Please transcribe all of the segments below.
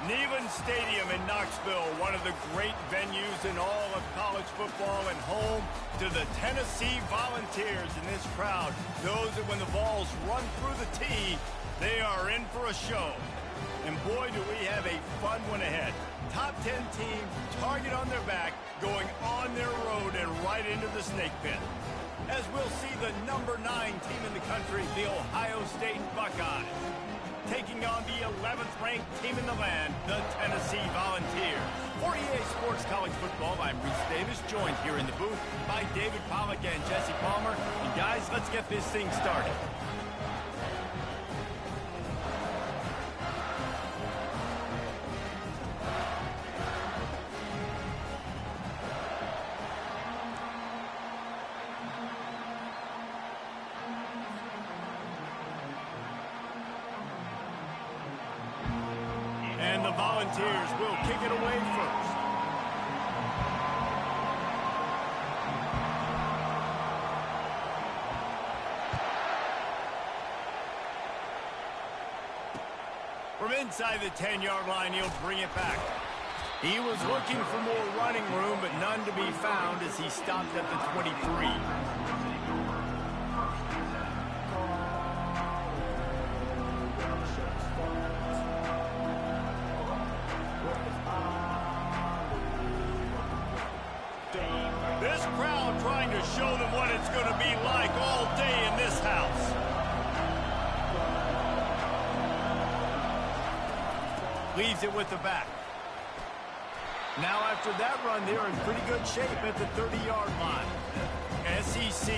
Neyland Stadium in Knoxville, one of the great venues in all of college football and home to the Tennessee Volunteers. And this crowd knows that when the balls run through the tee, they are in for a show. And boy, do we have a fun one ahead. Top 10 team, target on their back, going on their road and right into the snake pit. As we'll see the number 9 team in the country, the Ohio State Buckeyes, taking on the 11th ranked team in the land, the Tennessee Volunteers. For EA Sports College Football, I'm Reese Davis, joined here in the booth by David Pollack and Jesse Palmer. And guys, let's get this thing started. And the Volunteers will kick it away first. From inside the 10-yard line, he'll bring it back. He was looking for more running room, but none to be found as he stopped at the 23. This crowd trying to show them what it's going to be like all day in this house. Leaves it with the back. Now after that run, they're in pretty good shape at the 30-yard line. SEC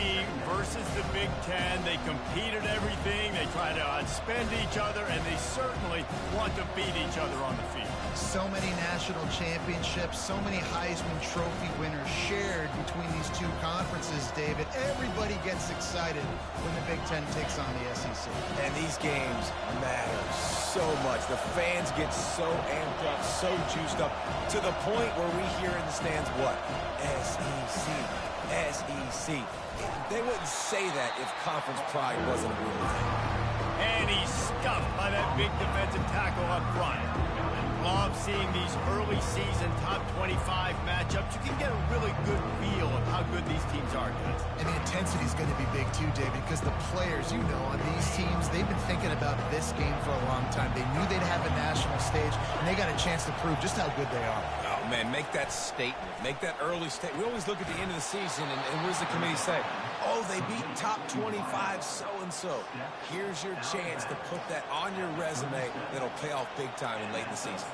versus the Big Ten. They compete at everything. They try to outspend each other, and they certainly want to beat each other on the field. So many national championships, so many Heisman Trophy winners shared between these two conferences, David. Everybody gets excited when the Big Ten takes on the SEC. And these games matter so much. The fans get so amped up, so juiced up, to the point where we hear in the stands, what? SEC. SEC. They wouldn't say that if conference pride wasn't a real thing. And he's scuffed by that big defensive tackle up front. Love seeing these early season top 25 matchups. You can get a really good feel of how good these teams are, guys. And the intensity is going to be big too, David, because the players, you know, on these teams, they've been thinking about this game for a long time. They knew they'd have a national stage, and they got a chance to prove just how good they are. Oh, man, make that statement. Make that early statement. We always look at the end of the season, and what does the committee say? Oh, they beat top 25 so-and-so. Here's your chance to put that on your resume that'll pay off big time in late in the season.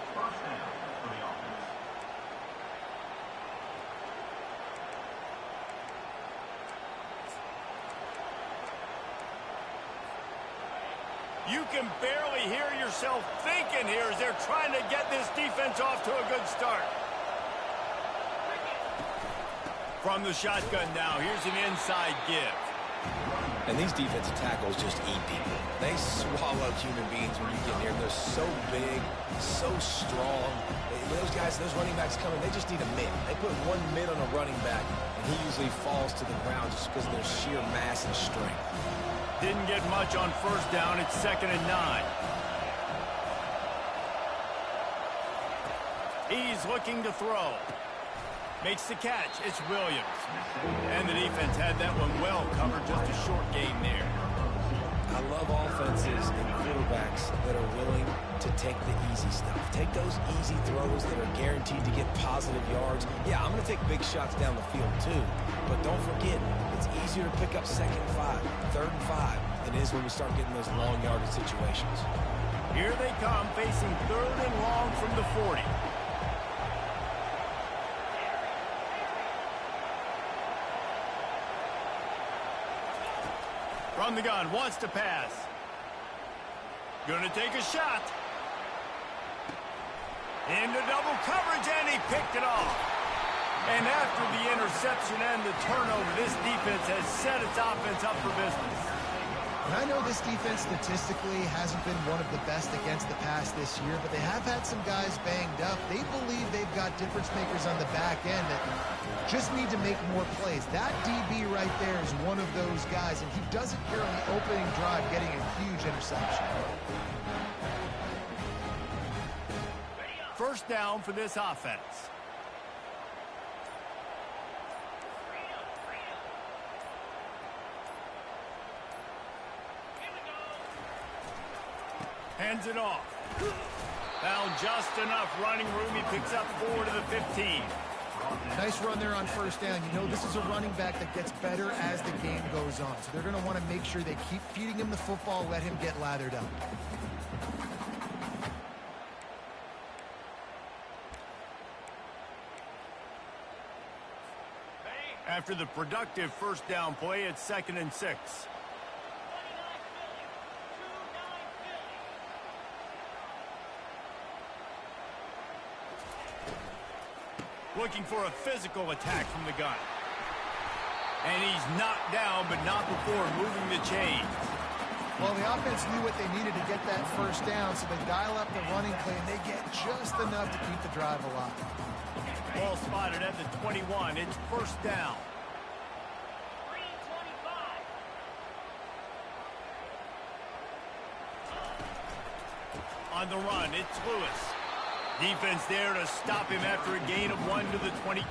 You can barely hear yourself thinking here as they're trying to get this defense off to a good start. From the shotgun now, here's an inside give. And these defensive tackles just eat people. They swallow human beings when you get near. They're so big, so strong. Those guys, those running backs coming, they just need a mid. They put one mid on a running back, and he usually falls to the ground just because of their sheer mass and strength. Didn't get much on first down. It's 2nd and 9. He's looking to throw. Makes the catch. It's Williams. And the defense had that one well covered. Just a short gain there. I love offenses and quarterbacks that are willing to take the easy stuff. Take those easy throws that are guaranteed to get positive yards. Yeah, I'm going to take big shots down the field too. But don't forget, it's easier to pick up 2nd and 5, 3rd and 5 than it is when we start getting those long yardage situations. Here they come, facing 3rd and long from the 40. From the gun, wants to pass. Gonna take a shot. Into double coverage, and he picked it off. And after the interception and the turnover, this defense has set its offense up for business. And I know this defense statistically hasn't been one of the best against the pass this year, but they have had some guys banged up. They believe they've got difference makers on the back end that just need to make more plays. That DB right there is one of those guys, and he does it here on the opening drive, getting a huge interception. first down for this offense. Hands it off. Found just enough running room. He picks up 4 to the 15. Nice run there on first down. You know, this is a running back that gets better as the game goes on. So they're going to want to make sure they keep feeding him the football, let him get lathered up. After the productive first down play, it's 2nd and 6. Looking for a physical attack from the gun. And he's knocked down, but not before moving the chains. Well, the offense knew what they needed to get that first down, so they dial up the running play, and they get just enough to keep the drive alive. Ball spotted at the 21. It's first down. On the run, it's Lewis. Defense there to stop him after a gain of 1 to the 22.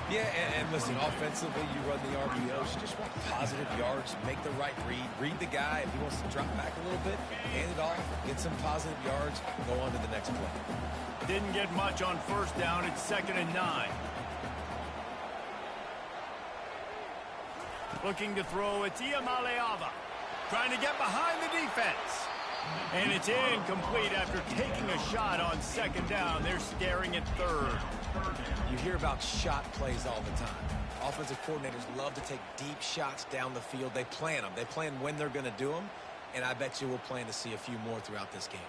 Yeah, and listen, offensively, you run the RPOs. You just want positive yards, make the right read the guy. If he wants to drop back a little bit, hand it off, get some positive yards, go on to the next play. Didn't get much on first down. It's 2nd and 9. Looking to throw, it's Iamaleava. Trying to get behind the defense. And it's incomplete after taking a shot on 2nd down. They're staring at 3rd. You hear about shot plays all the time. Offensive coordinators love to take deep shots down the field. They plan them. They plan when they're going to do them. And I bet you we'll plan to see a few more throughout this game.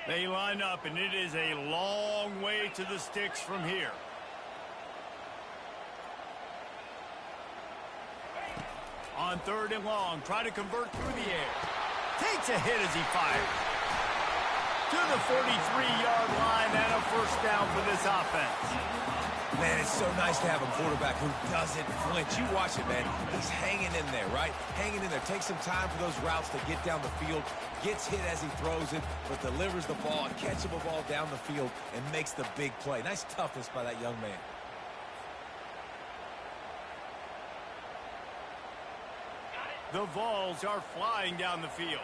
They line up, and it is a long way to the sticks from here. On 3rd and long, try to convert through the air. Takes a hit as he fires. To the 43-yard line and a first down for this offense. Man, it's so nice to have a quarterback who doesn't flinch. You watch it, man. He's hanging in there, right? Hanging in there. Takes some time for those routes to get down the field. Gets hit as he throws it, but delivers the ball, a catchable ball down the field, and makes the big play. Nice toughness by that young man. The Vols are flying down the field.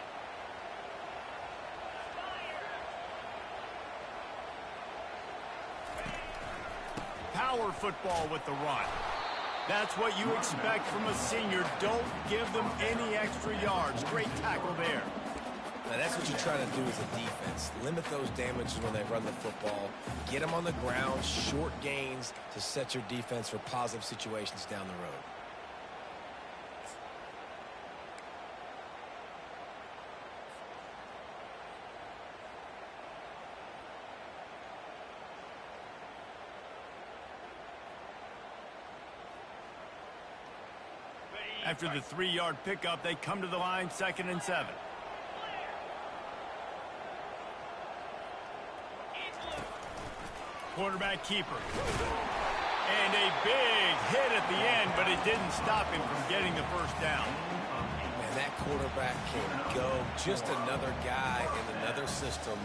Power football with the run. That's what you expect from a senior. Don't give them any extra yards. Great tackle there. Now, that's what you try to do as a defense. Limit those damages when they run the football. Get them on the ground, short gains to set your defense for positive situations down the road. After the 3-yard pickup, they come to the line, 2nd and 7. Quarterback keeper. And a big hit at the end, but it didn't stop him from getting the first down. Man, that quarterback can go. Just another guy in another system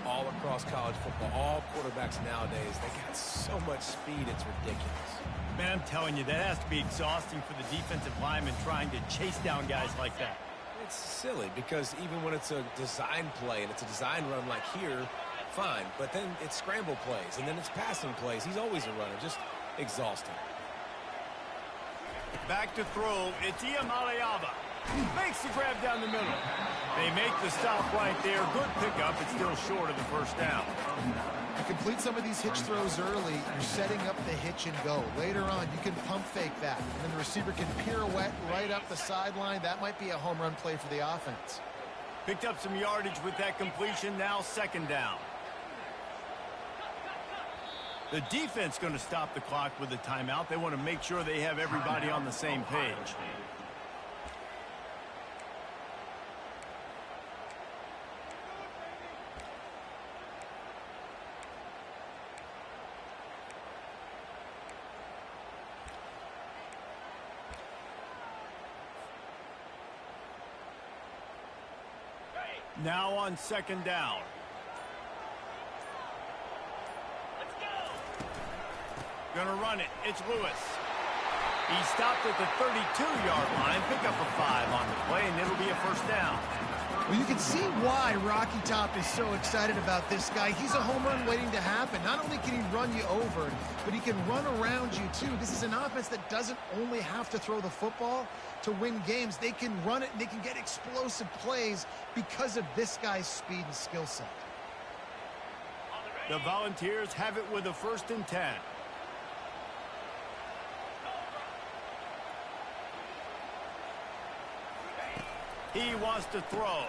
all across college football. All quarterbacks nowadays, they got so much speed, it's ridiculous. Man, I'm telling you, that has to be exhausting for the defensive lineman trying to chase down guys like that. It's silly because even when it's a design play and it's a design run like here, fine. But then it's scramble plays and then it's passing plays. He's always a runner, just exhausting. Back to throw, it's Iamaleava. Makes the grab down the middle. They make the stop right there. Good pickup, but still short of the first down. You complete some of these hitch throws early, you're setting up the hitch and go. Later on, you can pump fake that, and then the receiver can pirouette right up the sideline. That might be a home run play for the offense. Picked up some yardage with that completion, now 2nd down. The defense going to stop the clock with a timeout. They want to make sure they have everybody on the same page. Now on second down. Let's go. Gonna run it. It's Lewis. He stopped at the 32-yard line. Pick up a 5 on the play, and it'll be a first down. Well, you can see why Rocky Top is so excited about this guy. He's a home run waiting to happen. Not only can he run you over, but he can run around you, too. This is an offense that doesn't only have to throw the football to win games. They can run it, and they can get explosive plays because of this guy's speed and skill set. The Volunteers have it with a 1st and 10. He wants to throw.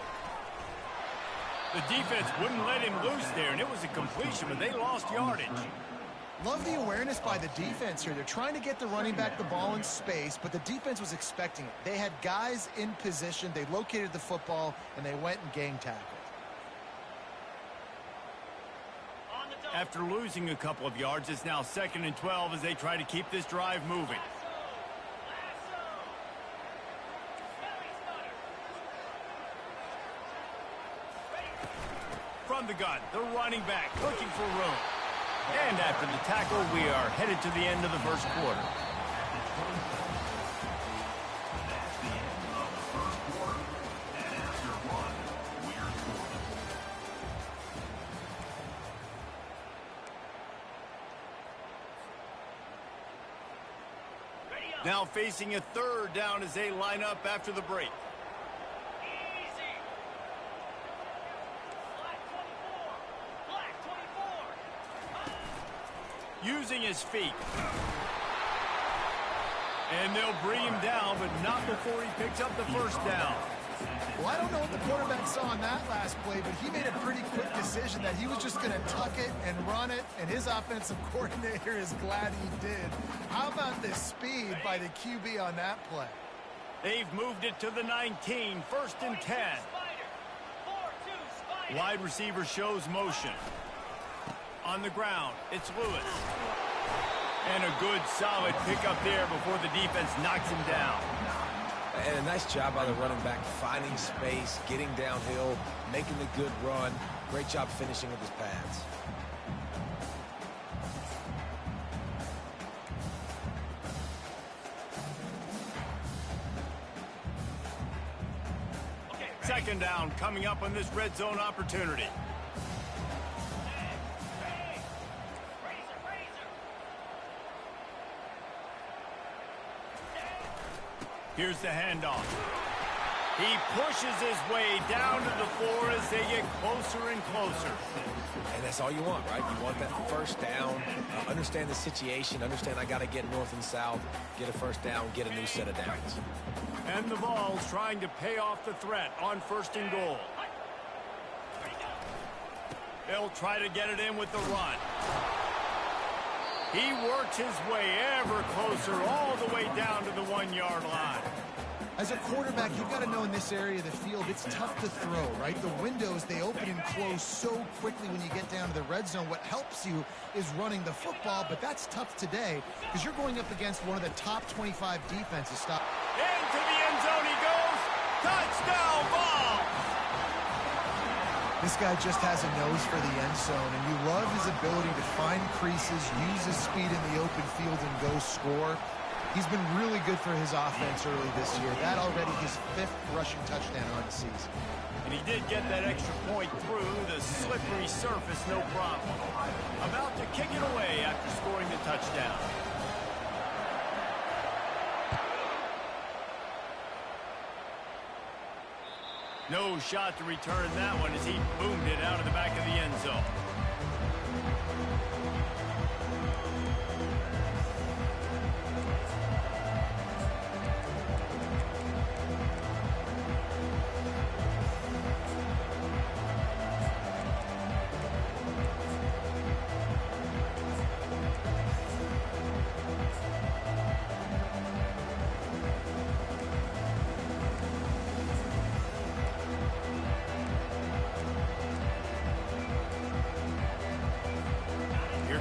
The defense wouldn't let him loose there, and it was a completion, but they lost yardage. Love the awareness by the defense here. They're trying to get the running back the ball in space, but the defense was expecting it. They had guys in position. They located the football, and they went and gang tackled. After losing a couple of yards, it's now 2nd and 12 as they try to keep this drive moving. From the gun, the running back looking for room. And after the tackle, we are headed to the end of the first quarter. Now facing a 3rd down as they line up after the break. Using his feet. And they'll bring him down, but not before he picks up the 1st down. Well, I don't know what the quarterback saw on that last play, but he made a pretty quick decision that he was just going to tuck it and run it, and his offensive coordinator is glad he did. How about the speed by the QB on that play? They've moved it to the 19, 1st and 10. Wide receiver shows motion. On the ground, it's Lewis. And a good, solid pickup there before the defense knocks him down. And a nice job by the running back, finding space, getting downhill, making the good run. Great job finishing with his pads. Second down coming up on this red zone opportunity. Here's the handoff. He pushes his way down to the floor as they get closer and closer. And that's all you want, right? You want that 1st down, understand the situation, understand I got to get north and south, get a 1st down, get a new set of downs. And the Vols trying to pay off the threat on 1st and goal. They'll try to get it in with the run. He works his way ever closer all the way down to the 1-yard line. As a quarterback, you've got to know in this area of the field, it's tough to throw, right? The windows, they open and close so quickly when you get down to the red zone. What helps you is running the football, but that's tough today because you're going up against one of the top 25 defenses. Stop. Into the end zone he goes. Touchdown, Vols! This guy just has a nose for the end zone, and you love his ability to find creases, use his speed in the open field, and go score. He's been really good for his offense early this year. That already his 5th rushing touchdown on the season. And he did get that extra point through the slippery surface, no problem. About to kick it away after scoring the touchdown. No shot to return that one as he boomed it out of the back of the end zone.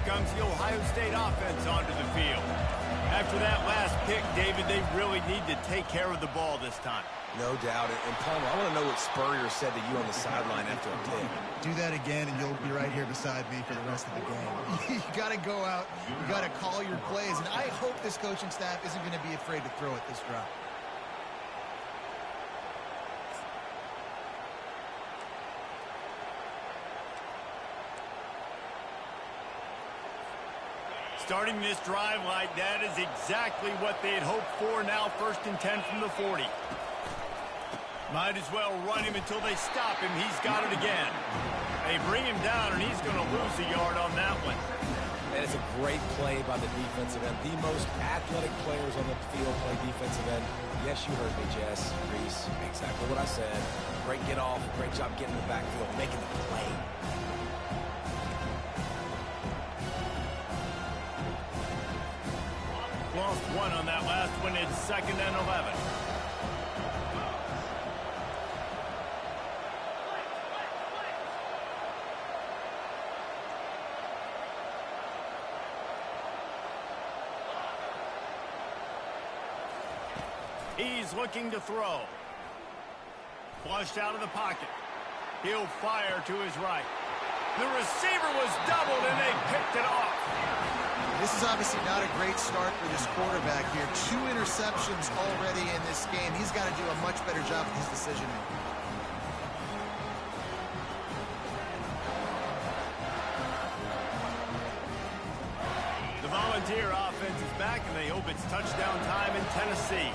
Comes the Ohio State offense onto the field. After that last pick, David, they really need to take care of the ball this time. No doubt. And Palmer, I want to know what Spurrier said to you on the sideline after a pick. Do that again, and you'll be right here beside me for the rest of the game. You got to go out. You got to call your plays, and I hope this coaching staff isn't going to be afraid to throw it this drive. Starting this drive like that is exactly what they had hoped for. Now 1st and 10 from the 40. Might as well run him until they stop him. He's got it again. They bring him down, and he's going to lose a yard on that one. That is a great play by the defensive end. The most athletic players on the field play defensive end. Yes, you heard me, Jess, Reese. Exactly what I said. Great get off. Great job getting in the backfield, making the play. Lost one on that last one. It's 2nd and 11. He's looking to throw. Flushed out of the pocket. He'll fire to his right. The receiver was doubled, and they picked it off. This is obviously not a great start for this quarterback here. 2 interceptions already in this game. He's got to do a much better job with his decision-making. The Volunteer offense is back, and they hope it's touchdown time in Tennessee.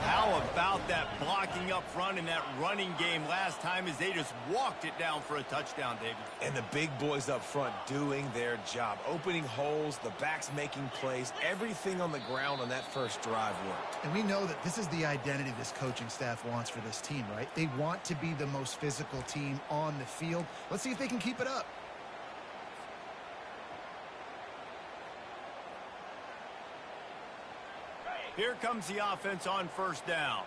How about that blocking up front in that running game last time as they just walked it down for a touchdown, David? And the big boys up front doing their job. Opening holes, the backs making plays. Everything on the ground on that first drive worked. And we know that this is the identity this coaching staff wants for this team, right? They want to be the most physical team on the field. Let's see if they can keep it up. Here comes the offense on 1st down.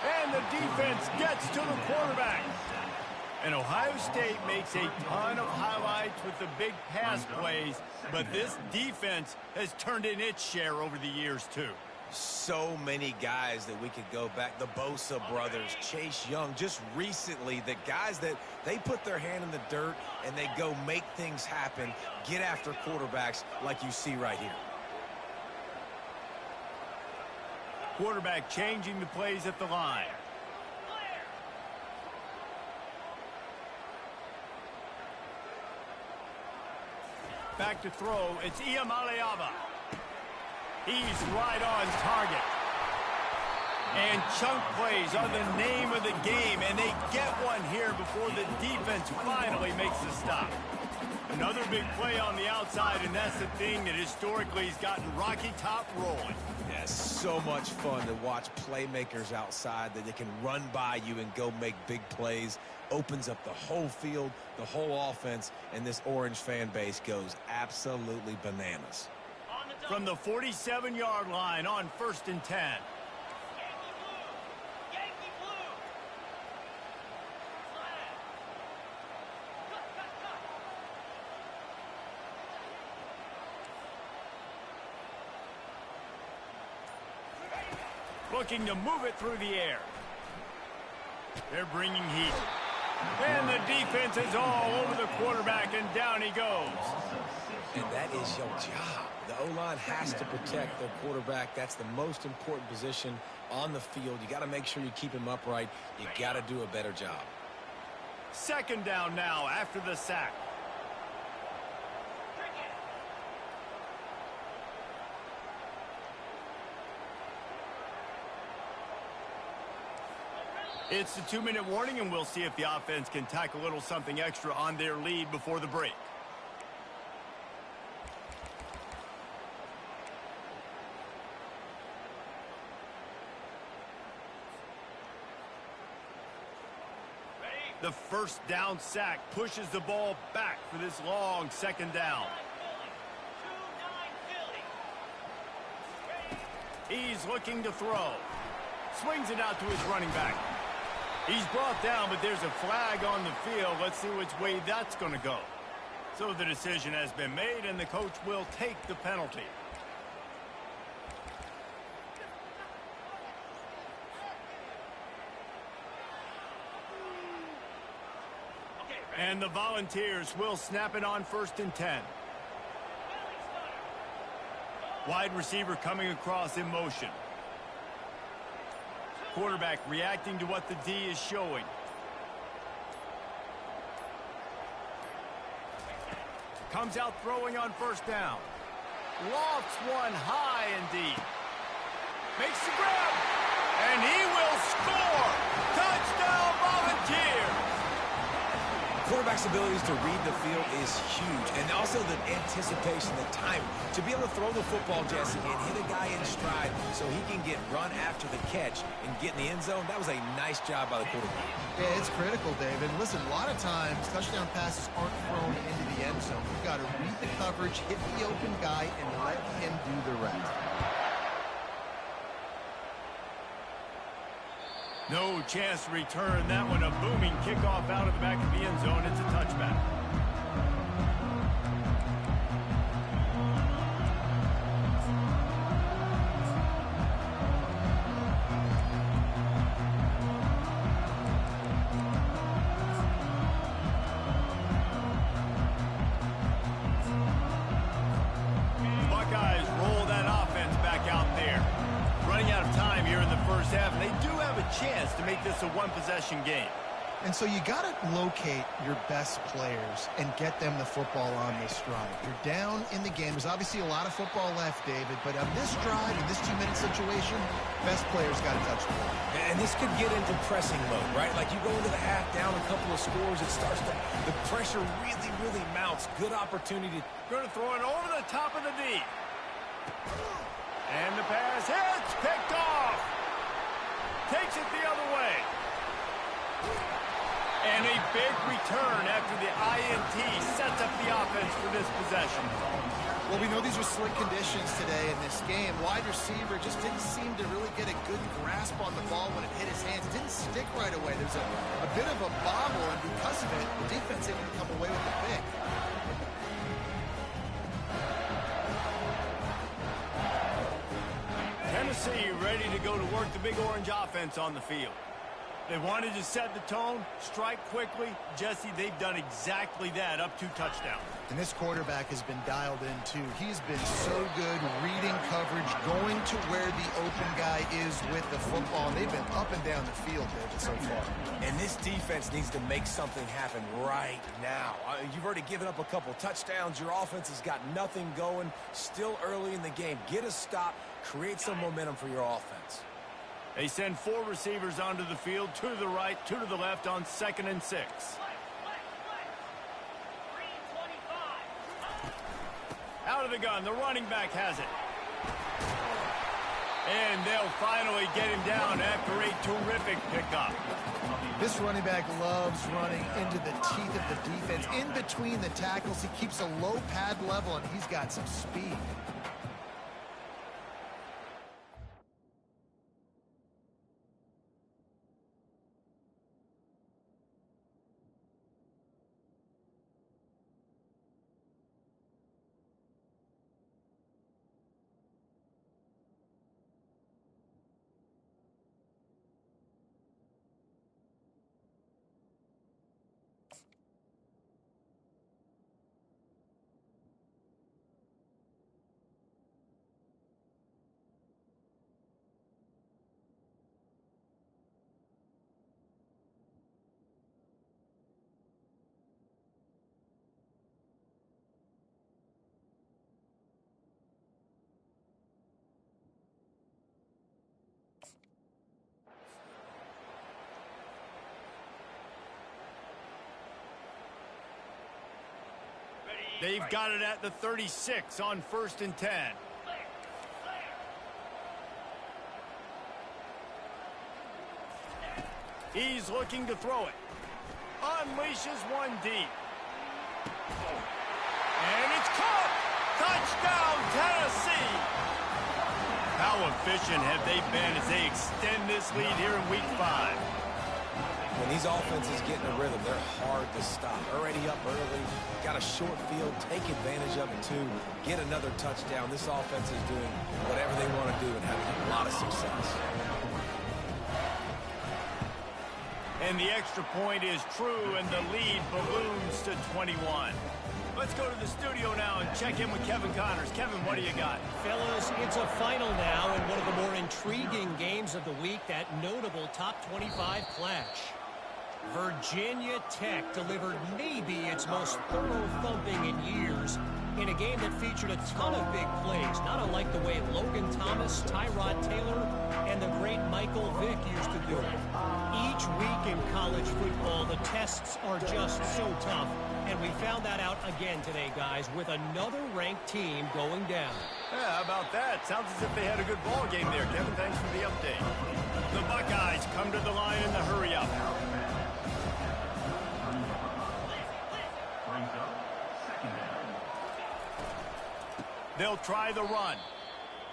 And the defense gets to the quarterback. And Ohio State makes a ton of highlights with the big pass plays, but this defense has turned in its share over the years, too. So many guys that we could go back. The Bosa brothers, Chase Young, just recently, the guys that they put their hand in the dirt and they go make things happen, get after quarterbacks like you see right here. Quarterback changing the plays at the line. Back to throw. It's Iamaleava. He's right on target. And chunk plays are the name of the game, and they get one here before the defense finally makes the stop. Another big play on the outside, and that's the thing that historically has gotten Rocky Top rolling. Yeah, so much fun to watch playmakers outside that they can run by you and go make big plays. Opens up the whole field, the whole offense, and this Orange fan base goes absolutely bananas. From the 47-yard line on 1st and 10. Yankee blue. Looking to move it through the air. They're bringing heat. And the defense is all over the quarterback, and down he goes. And that is your job. The O-line has to protect their quarterback. That's the most important position on the field. You got to make sure you keep him upright. You got to do a better job. 2nd down now after the sack. It's the 2-minute warning, and we'll see if the offense can tack a little something extra on their lead before the break. The 1st down sack pushes the ball back for this long 2nd down. He's looking to throw. Swings it out to his running back. He's brought down, but there's a flag on the field. Let's see which way that's going to go. So the decision has been made, and the coach will take the penalty. And the Volunteers will snap it on 1st and 10. Wide receiver coming across in motion. Quarterback reacting to what the D is showing. Comes out throwing on 1st down. Lofts one high and deep. Makes the grab. And he will score. Touchdown Volunteers. Quarterback's abilities to read the field is huge, and also the anticipation, the timing. To be able to throw the football, Jesse, and hit a guy in stride so he can get run after the catch and get in the end zone, that was a nice job by the quarterback. Yeah, it's critical, David. Listen, a lot of times, touchdown passes aren't thrown into the end zone. You've got to read the coverage, hit the open guy, and let him do the rest. No chance to return that one. A booming kickoff out of the back of the end zone. It's a touchback. The Buckeyes roll that offense back out there. Running out of time here in the first half, and they do have a chance to make this a one-possession game. And so you got to locate your best players and get them the football on this drive. You're down in the game. There's obviously a lot of football left, David, but on this drive, in this 2-minute situation, best players got to touch the ball. And this could get into pressing mode, right? Like you go into the half, down a couple of scores, it starts to, the pressure really, really mounts. Good opportunity. Going to throw it over the top of the D. And the pass hits, picked off. Takes it the other way. And a big return after the INT sets up the offense for this possession. Well, we know these are slick conditions today in this game. Wide receiver just didn't seem to really get a good grasp on the ball when it hit his hands. It didn't stick right away. There's a bit of a bobble, and because of it, the defense able to come away with the pick. Tennessee ready to go to work the Big Orange offense on the field. They wanted to set the tone, strike quickly. Jesse, they've done exactly that, up 2 touchdowns. And this quarterback has been dialed in, too. He's been so good reading coverage, going to where the open guy is with the football. And they've been up and down the field, David, so far. And this defense needs to make something happen right now. You've already given up a couple touchdowns. Your offense has got nothing going. Still early in the game. Get a stop. Create some momentum for your offense. They send 4 receivers onto the field, 2 to the right, 2 to the left on 2nd and 6. Out of the gun, the running back has it. And they'll finally get him down after a terrific pickup. This running back loves running into the teeth of the defense. In between the tackles, he keeps a low pad level, and he's got some speed. They've got it at the 36 on 1st and 10. He's looking to throw it. Unleashes one deep. And it's caught! Touchdown, Tennessee! How efficient have they been as they extend this lead here in Week 5? When these offenses get in a rhythm, they're hard to stop. Already up early, got a short field, take advantage of it too, get another touchdown. This offense is doing whatever they want to do and having a lot of success. And the extra point is true, and the lead balloons to 21. Let's go to the studio now and check in with Kevin Connors. Kevin, what do you got? Fellas, it's a final now in one of the more intriguing games of the week, that notable top 25 clash. Virginia Tech delivered maybe its most thorough thumping in years in a game that featured a ton of big plays, not unlike the way Logan Thomas, Tyrod Taylor, and the great Michael Vick used to do it. Each week in college football, the tests are just so tough, and we found that out again today, guys, with another ranked team going down. Yeah, how about that? Sounds as if they had a good ball game there, Kevin. Thanks for the update. The Buckeyes come to the line in the hurry-up. They'll try the run.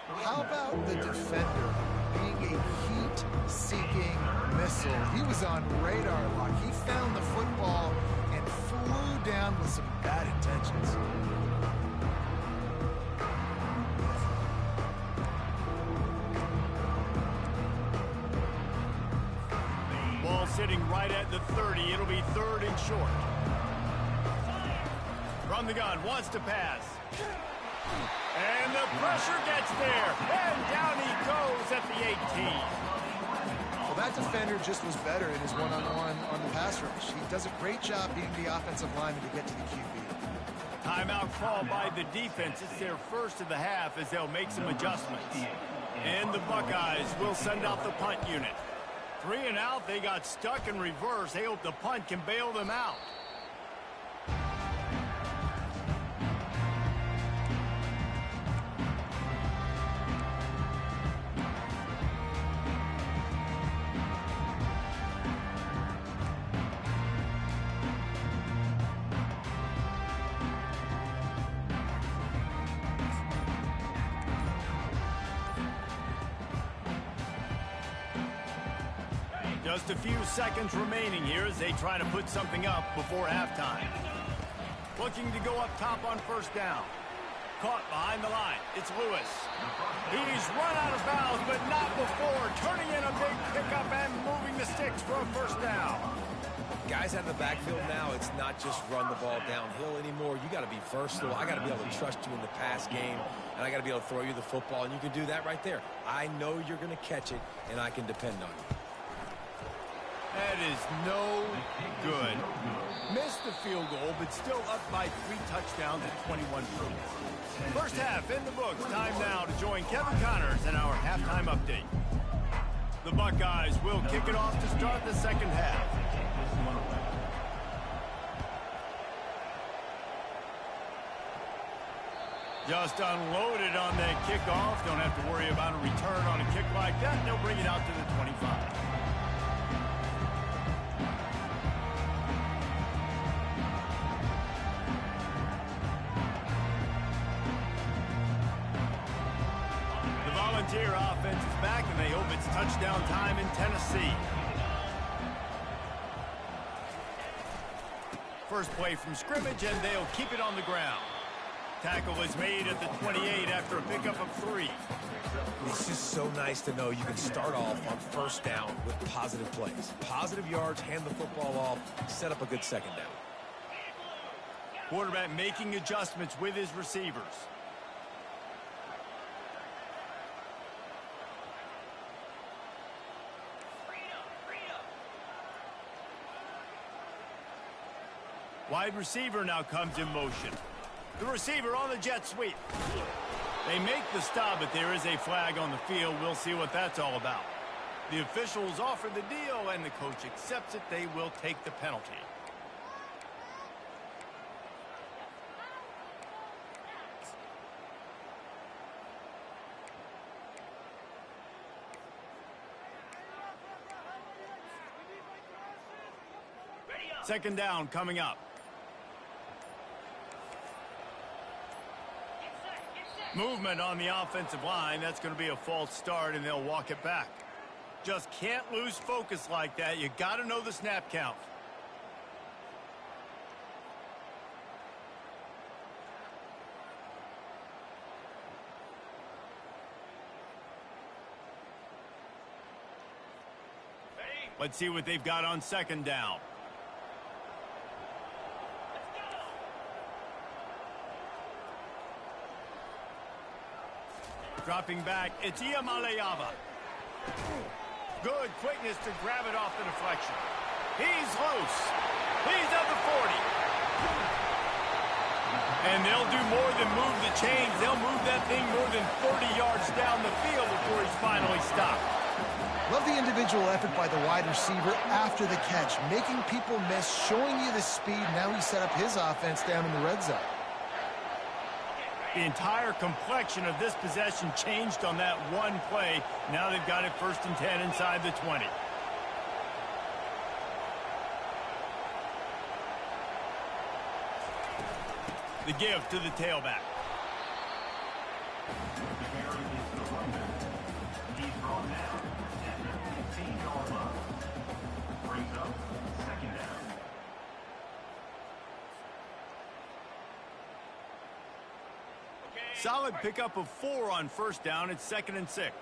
How about the defender being a heat-seeking missile? He was on radar lock. He found the football and flew down with some bad intentions. Ball sitting right at the 30. It'll be third and short. From the gun, wants to pass. And the pressure gets there. And down he goes at the 18. Well, that defender just was better in his one-on-one on the pass rush. He does a great job being the offensive lineman to get to the QB. Timeout called by the defense. It's their first of the half as they'll make some adjustments. And the Buckeyes will send out the punt unit. 3 and out, they got stuck in reverse. They hope the punt can bail them out. Just a few seconds remaining here as they try to put something up before halftime. Looking to go up top on first down. Caught behind the line. It's Lewis. He's run out of bounds, but not before. Turning in a big pickup and moving the sticks for a first down. Guys out of the backfield now, it's not just run the ball downhill anymore. You got to be versatile. I got to be able to trust you in the pass game, and I got to be able to throw you the football, and you can do that right there. I know you're going to catch it, and I can depend on you. That is no good. Missed the field goal, but still up by 3 touchdowns at 21 points. First half in the books. Time now to join Kevin Connors in our halftime update. The Buckeyes will kick it off to start the second half. Just unloaded on that kickoff. Don't have to worry about a return on a kick like that. They'll bring it out to the 25. Volunteer offense is back, and they hope it's touchdown time in Tennessee. First play from scrimmage, and they'll keep it on the ground. Tackle is made at the 28 after a pickup of 3. It's just so nice to know you can start off on first down with positive plays. Positive yards, hand the football off, set up a good second down. Quarterback making adjustments with his receivers. Wide receiver now comes in motion. The receiver on the jet sweep. They make the stop, but there is a flag on the field. We'll see what that's all about. The officials offer the deal, and the coach accepts it. They will take the penalty. Second down coming up. Movement on the offensive line. That's going to be a false start, and they'll walk it back. Just can't lose focus like that. You got to know the snap count. Let's see what they've got on second down. Dropping back, it's Iamaleava. Good quickness to grab it off the deflection. He's loose. He's at the 40. And they'll do more than move the chains. They'll move that thing more than 30 yards down the field before he's finally stopped. Love the individual effort by the wide receiver after the catch, making people miss, showing you the speed. Now he set up his offense down in the red zone. The entire complexion of this possession changed on that one play. Now they've got it 1st and 10 inside the 20. The give to the tailback. Solid pickup of 4 on 1st down. It's 2nd and 6.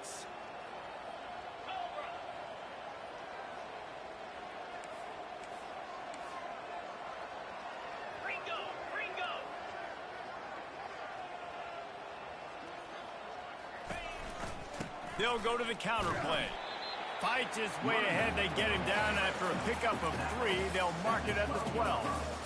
They'll go to the counter play. Fights his way ahead. They get him down after a pickup of 3. They'll mark it at the 12.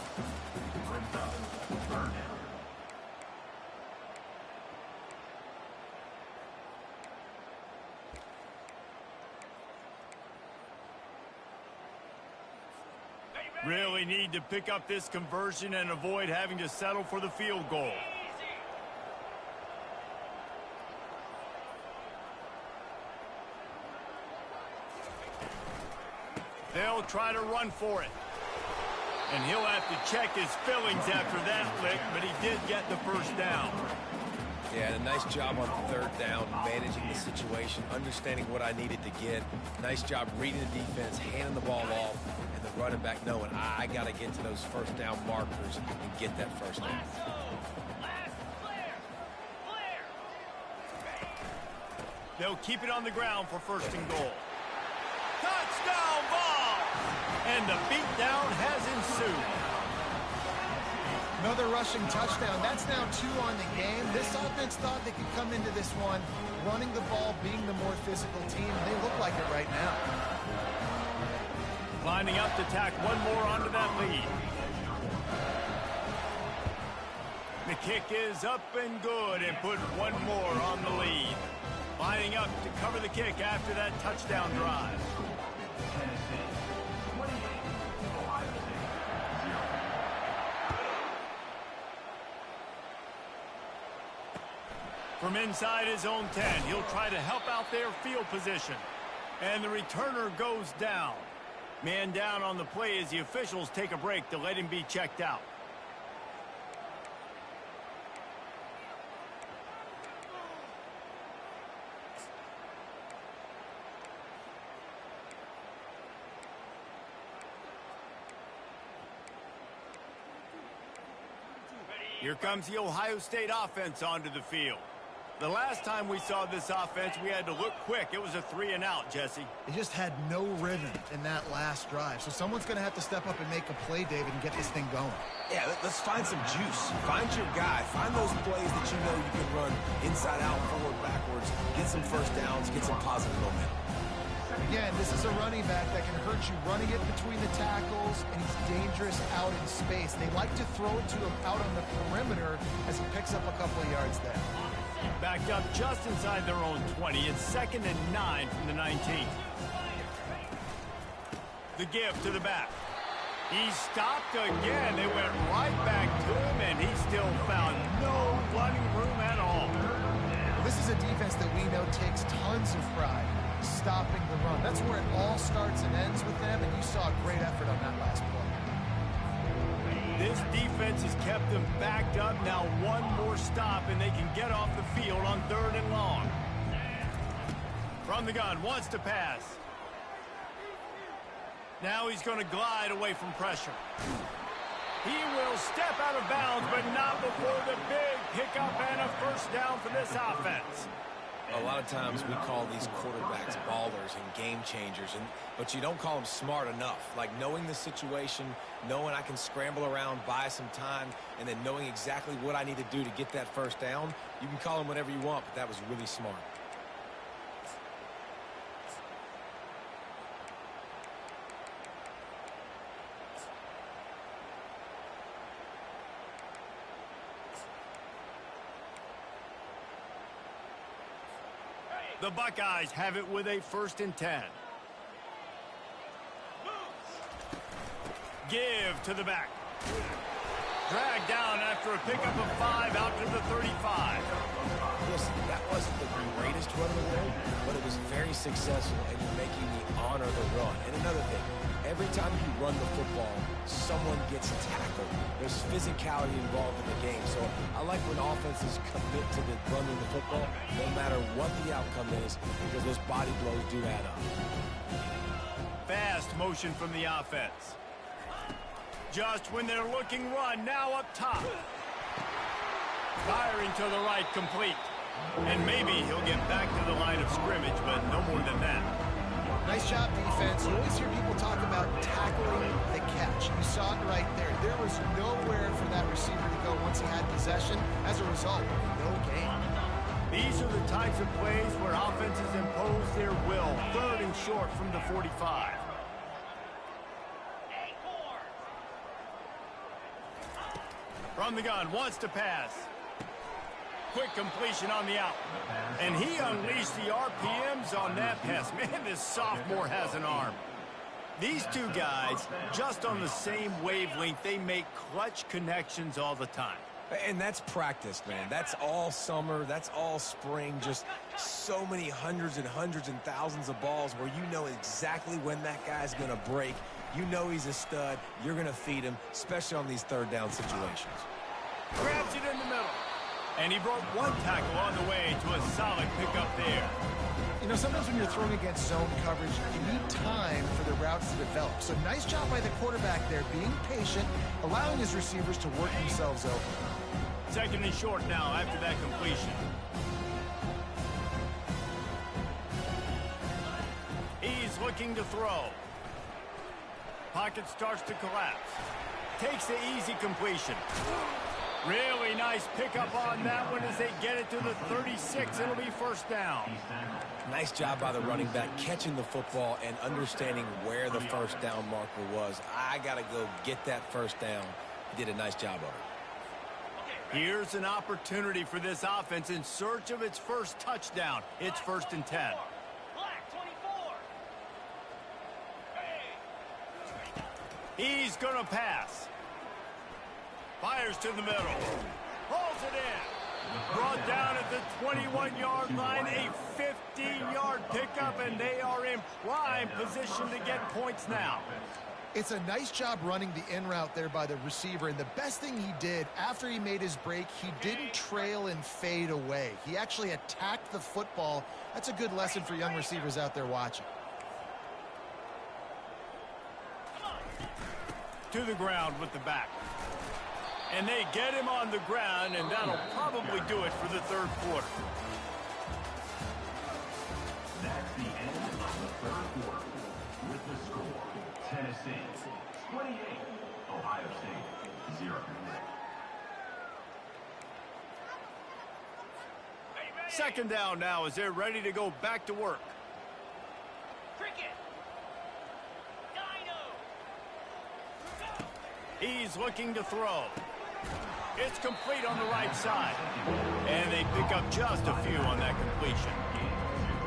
Really need to pick up this conversion and avoid having to settle for the field goal. They'll try to run for it. And he'll have to check his fillings after that lick, but he did get the 1st down. Yeah, and a nice job on 3rd down, managing the situation, understanding what I needed to get. Nice job reading the defense, handing the ball off, and the running back knowing I got to get to those 1st down markers and get that 1st down. They'll keep it on the ground for 1st and goal. Touchdown ball! And the beatdown has ensued. Another rushing touchdown. That's now 2 on the game. This offense thought they could come into this one running the ball, being the more physical team, and they look like it right now. Lining up to tack one more onto that lead. The kick is up and good and put one more on the lead. Lining up to cover the kick after that touchdown drive. From inside his own 10, he'll try to help out their field position. And the returner goes down. Man down on the play as the officials take a break to let him be checked out. Here comes the Ohio State offense onto the field. The last time we saw this offense, we had to look quick. It was a 3-and-out, Jesse. They just had no rhythm in that last drive. So someone's going to have to step up and make a play, David, and get this thing going. Yeah, let's find some juice. Find your guy. Find those plays that you know you can run inside out, forward, backwards. Get some 1st downs. Get some positive momentum. Again, this is a running back that can hurt you running it between the tackles, and he's dangerous out in space. They like to throw it to him out on the perimeter as he picks up a couple of yards there. Backed up just inside their own 20. It's 2nd and 9 from the 19. The give to the back. He stopped again. They went right back to him, and he still found no running room at all. This is a defense that we know takes tons of pride stopping the run. That's where it all starts and ends with them, and you saw a great effort on that last play. This defense has kept them backed up. Now one more stop, and they can get off the field on 3rd and long. From the gun, wants to pass. Now he's going to glide away from pressure. He will step out of bounds, but not before the big pickup and a first down for this offense. A lot of times we call these quarterbacks ballers and game changers, but you don't call them smart enough. Like knowing the situation, knowing I can scramble around, buy some time, and then knowing exactly what I need to do to get that first down. You can call them whatever you want, but that was really smart. The Buckeyes have it with a 1st and 10. Give to the back. Dragged down after a pickup of 5 out to the 35. Listen, that wasn't the greatest run of the day, but it was very successful, and you're making me honor the run. And another thing, every time you run the football, someone gets tackled. There's physicality involved in the game. So I like when offenses commit to the running the football, no matter what the outcome is, because those body blows do add up. Fast motion from the offense. Just when they're looking run, now up top. Firing to the right, complete. And maybe he'll get back to the line of scrimmage, but no more than that. Nice job, defense. You always hear people talk about tackling the catch. You saw it right there. There was nowhere for that receiver to go once he had possession. As a result, no gain. These are the types of plays where offenses impose their will. 3rd and short from the 45. From the gun, wants to pass. Quick completion on the out. And he unleashed the RPMs on that pass. Man, this sophomore has an arm. These two guys, just on the same wavelength, they make clutch connections all the time. And that's practice, man. That's all summer. That's all spring. Just so many hundreds and thousands of balls where you know exactly when that guy's going to break. You know he's a stud. You're going to feed him, especially on these 3rd down situations. Grabs it in the middle. And he broke one tackle on the way to a solid pickup there. You know, sometimes when you're throwing against zone coverage, you need time for the routes to develop. So nice job by the quarterback there, being patient, allowing his receivers to work themselves over. 2nd and short now after that completion. He's looking to throw. Pocket starts to collapse. Takes the easy completion. Really nice pickup on that one as they get it to the 36. It'll be 1st down. Nice job by the running back catching the football and understanding where the 1st down marker was. I got to go get that 1st down. He did a nice job of it. Here's an opportunity for this offense in search of its 1st touchdown. It's 1st and 10. He's going to pass. Fires to the middle. Pulls it in. Brought down at the 21-yard line. A 15-yard pickup, and they are in prime position to get points now. It's a nice job running the in route there by the receiver, and the best thing he did after he made his break, he didn't trail and fade away. He actually attacked the football. That's a good lesson for young receivers out there watching. To the ground with the back. And they get him on the ground, and that'll probably do it for the 3rd quarter. That's the end of the 3rd quarter. With the score, Tennessee 28, Ohio State 0. 2nd down now as they're ready to go back to work. Cricket. He's looking to throw. It's complete on the right side. And they pick up just a few on that completion.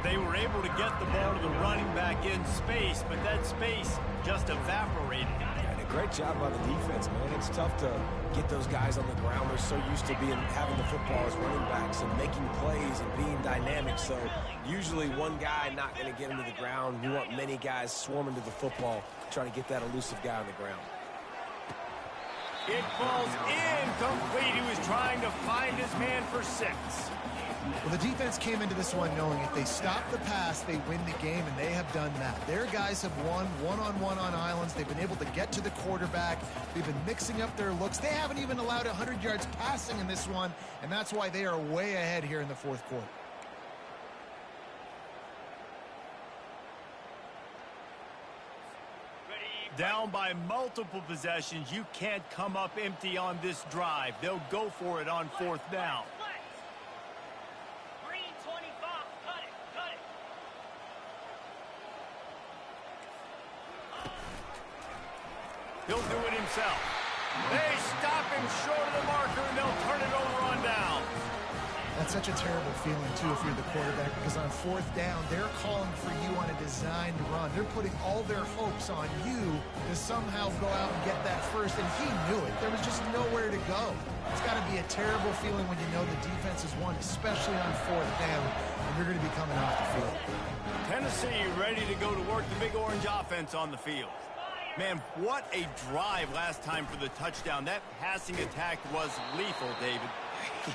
They were able to get the ball to the running back in space, but that space just evaporated. And a great job by the defense, man. It's tough to get those guys on the ground. They're so used to having the football as running backs and making plays and being dynamic. So usually one guy not going to get him to the ground. You want many guys swarming to the football, trying to get that elusive guy on the ground. It falls incomplete. He was trying to find his man for 6. Well, the defense came into this one knowing if they stop the pass, they win the game, and they have done that. Their guys have won one-on-one on islands. They've been able to get to the quarterback. They've been mixing up their looks. They haven't even allowed 100 yards passing in this one, and that's why they are way ahead here in the fourth quarter. Down by multiple possessions, you can't come up empty on this drive. They'll go for it on 4th down. Green 25. Cut it. Cut it. He'll do it himself. They stop him short of the marker, and they'll turn it over on down. That's such a terrible feeling, too, if you're the quarterback, because on 4th down, they're calling for you on a designed run. They're putting all their hopes on you to somehow go out and get that first, and he knew it. There was just nowhere to go. It's got to be a terrible feeling when you know the defense has won, especially on 4th down, and you're going to be coming off the field. Tennessee ready to go to work the Big Orange offense on the field. Man, what a drive last time for the touchdown. That passing attack was lethal, David.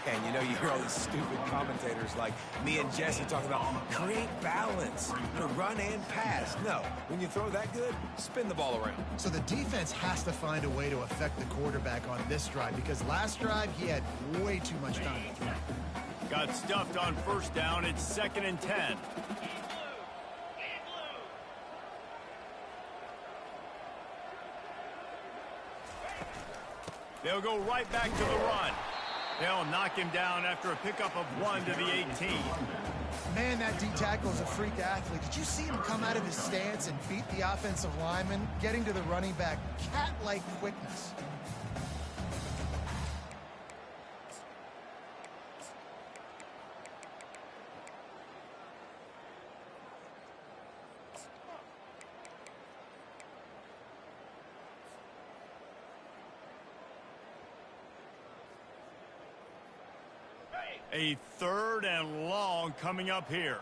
Yeah, and you know, you hear all these stupid commentators like me and Jesse talking about create balance, run and pass. No, when you throw that good, spin the ball around. So the defense has to find a way to affect the quarterback on this drive, because last drive he had way too much time to throw. Got stuffed on 1st down. It's 2nd and 10. They'll go right back to the run. They'll knock him down after a pickup of 1 to the 18. Man, that D-tackle is a freak athlete. Did you see him come out of his stance and beat the offensive lineman, getting to the running back? Cat-like quickness. A 3rd and long coming up here.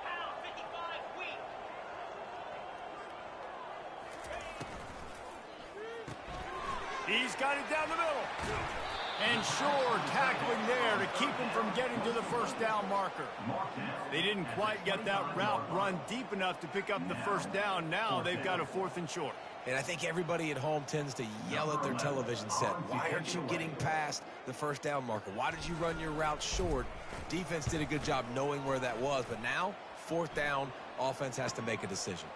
Pound 55 weak. He's got it down the middle. And sure, tackling there to keep him from getting to the 1st down marker. They didn't quite get that route run deep enough to pick up the 1st down. Now they've got a 4th and short. And I think everybody at home tends to yell at their television set. Why aren't you getting past the 1st down marker? Why did you run your route short? Defense did a good job knowing where that was, but now, 4th down, offense has to make a decision.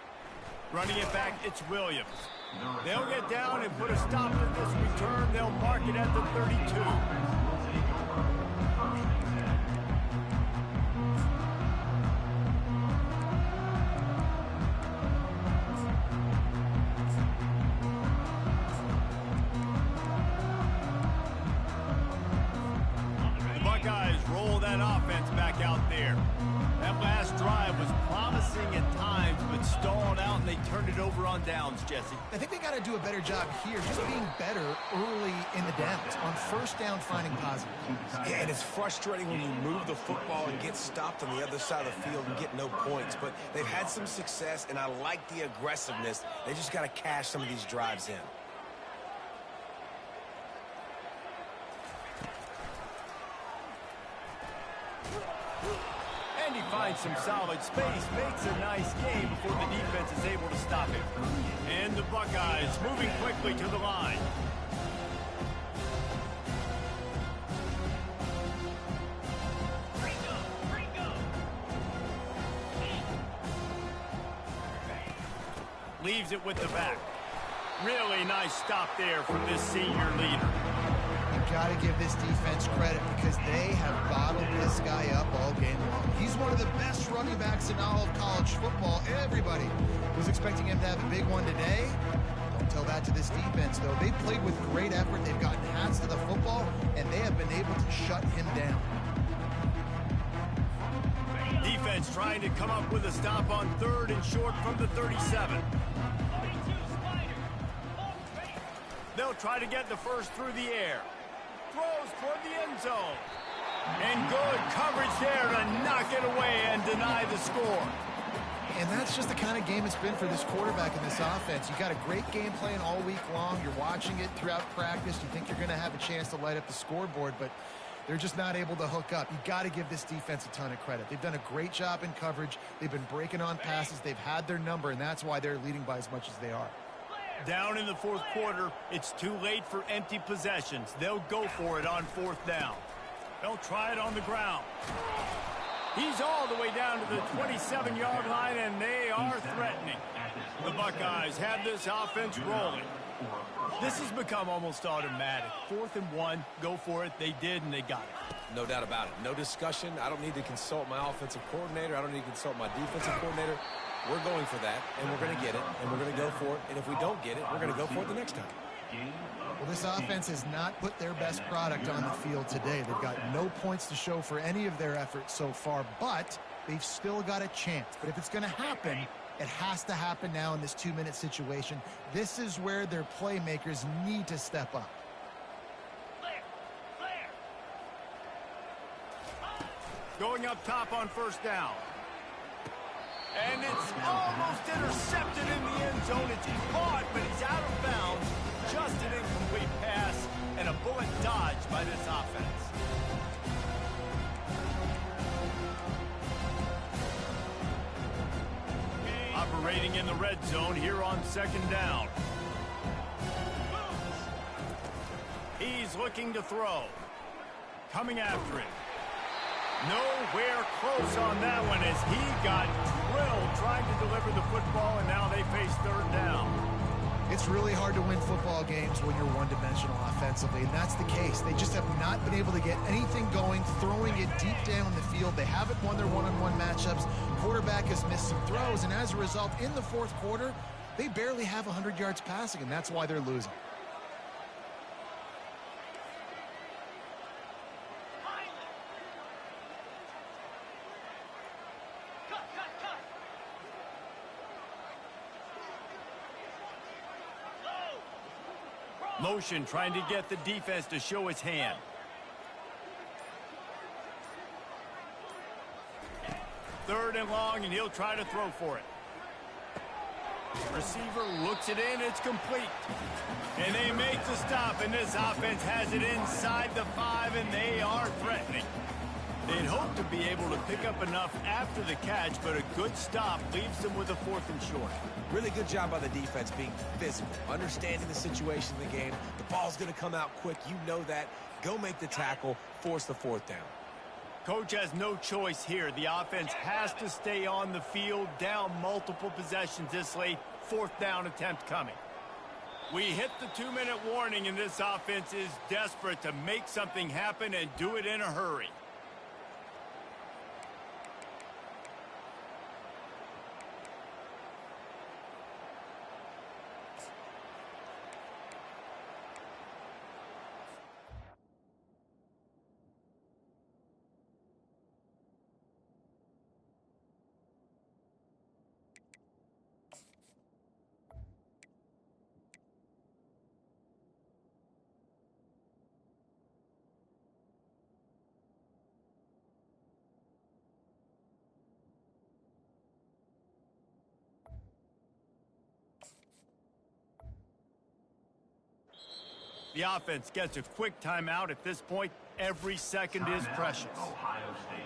Running it back, it's Williams. They'll get down and put a stop to this return. They'll mark it at the 32. Roll that offense back out there. That last drive was promising at times, but stalled out, and they turned it over on downs, Jesse. I think they got to do a better job here, just being better early in the downs. On 1st down, finding positive. Yeah, and it's frustrating when you move the football and get stopped on the other side of the field and get no points. But they've had some success, and I like the aggressiveness. They just got to cash some of these drives in. And he finds some solid space, makes a nice game before the defense is able to stop him. And the Buckeyes moving quickly to the line. Leaves it with the back. Really nice stop there from this senior leader. You've got to give this defense credit because they have bottled this guy up all game long. He's one of the best running backs in all of college football. Everybody was expecting him to have a big one today. Don't tell that to this defense, though. They played with great effort. They've gotten hats to the football, and they have been able to shut him down. Defense trying to come up with a stop on 3rd and short from the 37. They'll try to get the first through the air. Throws toward the end zone. And good coverage there to knock it away and deny the score. And that's just the kind of game it's been for this quarterback in this offense. You got a great game plan all week long. You're watching it throughout practice. You think you're going to have a chance to light up the scoreboard, but they're just not able to hook up. You got to give this defense a ton of credit. They've done a great job in coverage. They've been breaking on passes. They've had their number, and that's why they're leading by as much as they are. Down in the fourth quarter, it's too late for empty possessions. They'll go for it on fourth down. They'll try it on the ground. He's all the way down to the 27-yard line, and they are threatening. The Buckeyes have this offense rolling. This has become almost automatic. 4th and 1, go for it. They did, and they got it. No doubt about it. No discussion. I don't need to consult my offensive coordinator. I don't need to consult my defensive coordinator. We're going for that, and we're going to get it, and we're going to go for it. And if we don't get it, we're going to go for it the next time. Well, this offense has not put their best product on the field today. They've got no points to show for any of their efforts so far, but they've still got a chance. But if it's going to happen, it has to happen now in this 2-minute situation. This is where their playmakers need to step up. Going up top on first down. And it's almost intercepted in the end zone. It's caught, but he's out of bounds. Just an incomplete pass and a bullet dodged by this offense. Operating in the red zone here on second down. He's looking to throw. Coming after it. Nowhere close on that one as he got drilled trying to deliver the football, and now they face third down. It's really hard to win football games when you're one-dimensional offensively, and that's the case. They just have not been able to get anything going, throwing it deep down the field. They haven't won their one-on-one matchups. Quarterback has missed some throws, and as a result, in the fourth quarter, they barely have 100 yards passing, and that's why they're losing. Motion trying to get the defense to show its hand. Third and long, and he'll try to throw for it. Receiver looks it in, it's complete. And they make the stop, and this offense has it inside the 5, and they are threatening. They'd hope to be able to pick up enough after the catch, but a good stop leaves them with a 4th and short. Really good job by the defense being physical, understanding the situation in the game. The ball's going to come out quick. You know that. Go make the tackle, force the 4th down. Coach has no choice here. The offense has to stay on the field, down multiple possessions this late. 4th down attempt coming. We hit the 2-minute warning, and this offense is desperate to make something happen and do it in a hurry. The offense gets a quick timeout. At this point, every second is precious. Ohio State.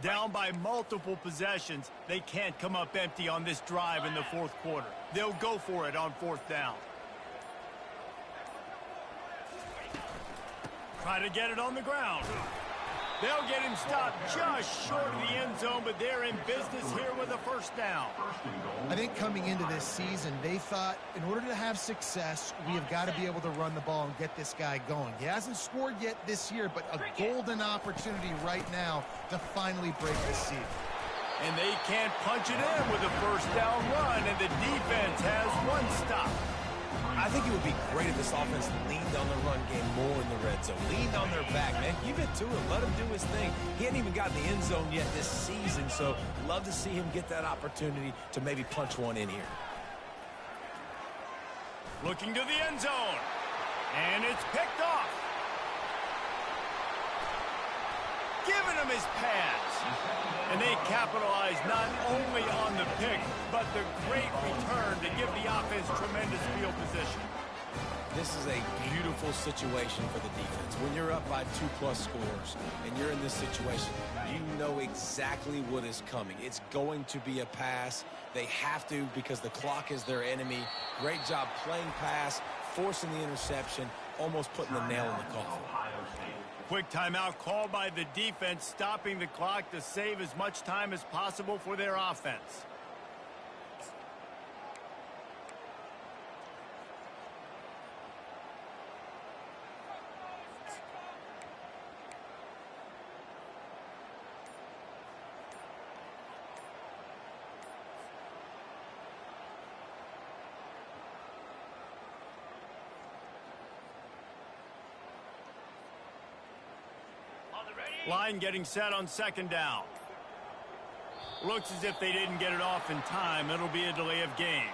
Down by multiple possessions, they can't come up empty on this drive in the fourth quarter. They'll go for it on 4th down. Try to get it on the ground. They'll get him stopped just short of the end zone, but they're in business here with a 1st down. I think coming into this season, they thought in order to have success, we have got to be able to run the ball and get this guy going. He hasn't scored yet this year, but a golden opportunity right now to finally break the seal. And they can't punch it in with a 1st down run, and the defense has one stop. I think it would be great if this offense leaned on the run game more in the red zone. Leaned on their back, man. Give it to him. Let him do his thing. He hadn't even gotten the end zone yet this season, so love to see him get that opportunity to maybe punch one in here. Looking to the end zone. And it's picked off. Giving him his pass. And they capitalize not only on the pick, but the great return to give the offense tremendous field position. This is a beautiful situation for the defense. When you're up by 2+ scores and you're in this situation, you know exactly what is coming. It's going to be a pass. They have to because the clock is their enemy. Great job playing pass, forcing the interception, almost putting the nail in the coffin. Quick timeout called by the defense, stopping the clock to save as much time as possible for their offense. Line getting set on second down. Looks as if they didn't get it off in time. It'll be a delay of game.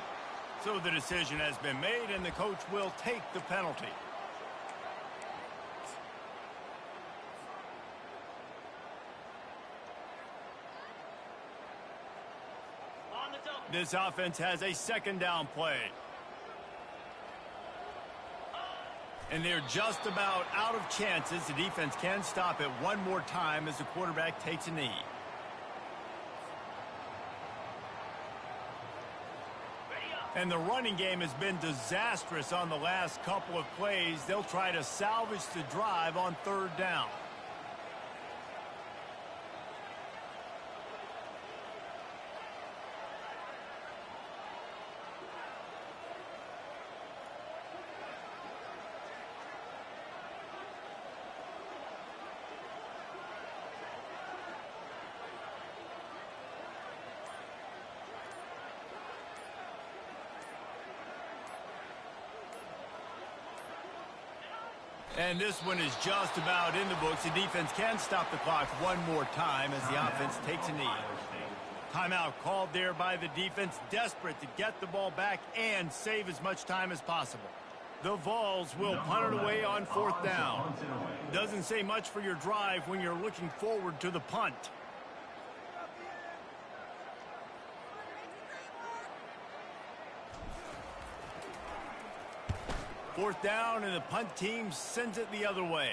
So the decision has been made, and the coach will take the penalty. This offense has a second down play. And they're just about out of chances. The defense can stop it one more time as the quarterback takes a knee. And the running game has been disastrous on the last couple of plays. They'll try to salvage the drive on third down. And this one is just about in the books. The defense can stop the clock one more time as the offense takes a knee. Timeout called there by the defense, desperate to get the ball back and save as much time as possible. The Vols will punt it away on fourth down. Doesn't say much for your drive when you're looking forward to the punt. Fourth down, and the punt team sends it the other way.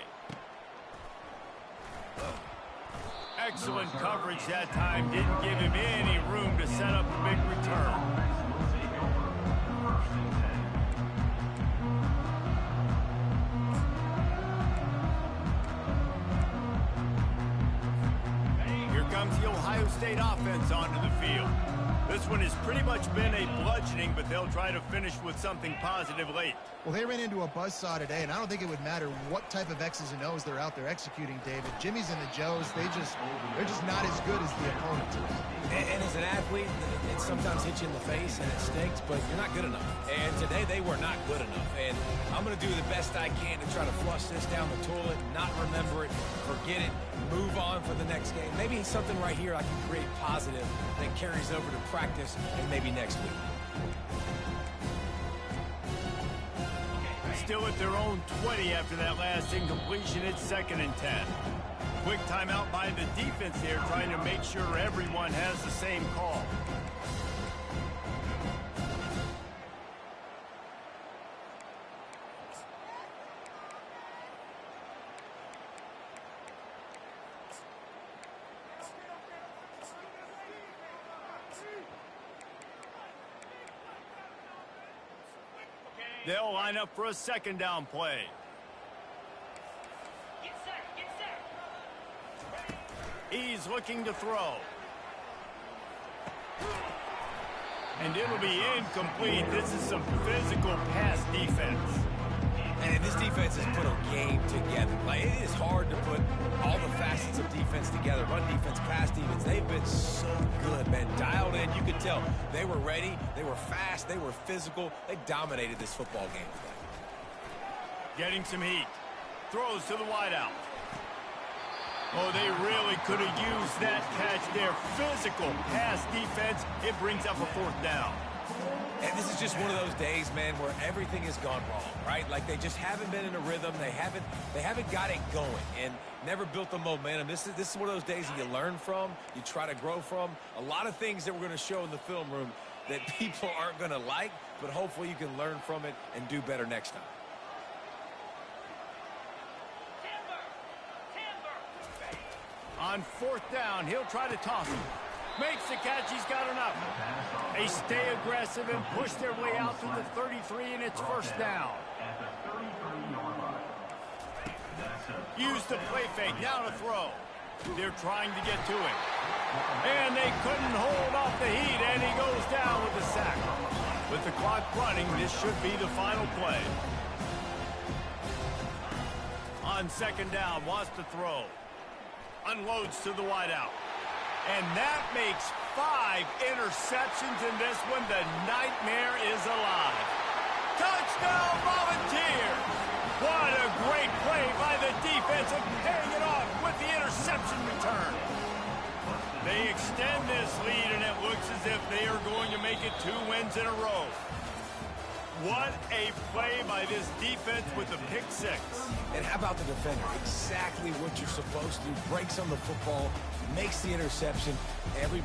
Excellent coverage that time. Didn't give him any room to set up a big return. Here comes the Ohio State offense onto the field. This one has pretty much been a bludgeoning, but they'll try to finish with something positive late. Well, they ran into a buzzsaw today, and I don't think it would matter what type of X's and O's they're out there executing, David. Jimmy's and the Joes, they're just not as good as the opponent. And as an athlete, it sometimes hits you in the face and it stinks, but you're not good enough. And today they were not good enough. And I'm going to do the best I can to try to flush this down the toilet, not remember it, forget it, move on for the next game. Maybe something right here I can create positive that carries over to practice and maybe next week. Still at their own 20 after that last incompletion. It's 2nd and 10. Quick timeout by the defense there, trying to make sure everyone has the same call. They'll line up for a second down play. Get set. He's looking to throw. And it'll be incomplete. This is some physical pass defense. And this defense has put a game together. Like, it is hard to put all the facets of defense together. Run defense, pass defense. They've been so good, man. Dialed in. You could tell they were ready. They were fast. They were physical. They dominated this football game today. Getting some heat. Throws to the wideout. Oh, they really could have used that catch there. Physical pass defense. It brings up a 4th down. And this is just one of those days, man, where everything has gone wrong, right? Like, they just haven't been in a rhythm. They haven't got it going and never built the momentum. This is one of those days that you learn from, you try to grow from. A lot of things that we're going to show in the film room that people aren't going to like, but hopefully you can learn from it and do better next time. On 4th down, he'll try to toss it. Makes the catch. He's got enough. They stay aggressive and push their way out to the 33, and it's 1st down. Use the play fake. Now to throw. They're trying to get to him. And they couldn't hold off the heat, and he goes down with the sack. With the clock running, this should be the final play. On 2nd down, wants to throw. Unloads to the wideout. And that makes 5 interceptions in this one. The nightmare is alive. Touchdown, Volunteers! What a great play by the defense and paying it off with the interception return. They extend this lead, and it looks as if they are going to make it 2 wins in a row. What a play by this defense with the pick 6. And how about the defender? Exactly what you're supposed to do. Breaks on the football, makes the interception. Everybody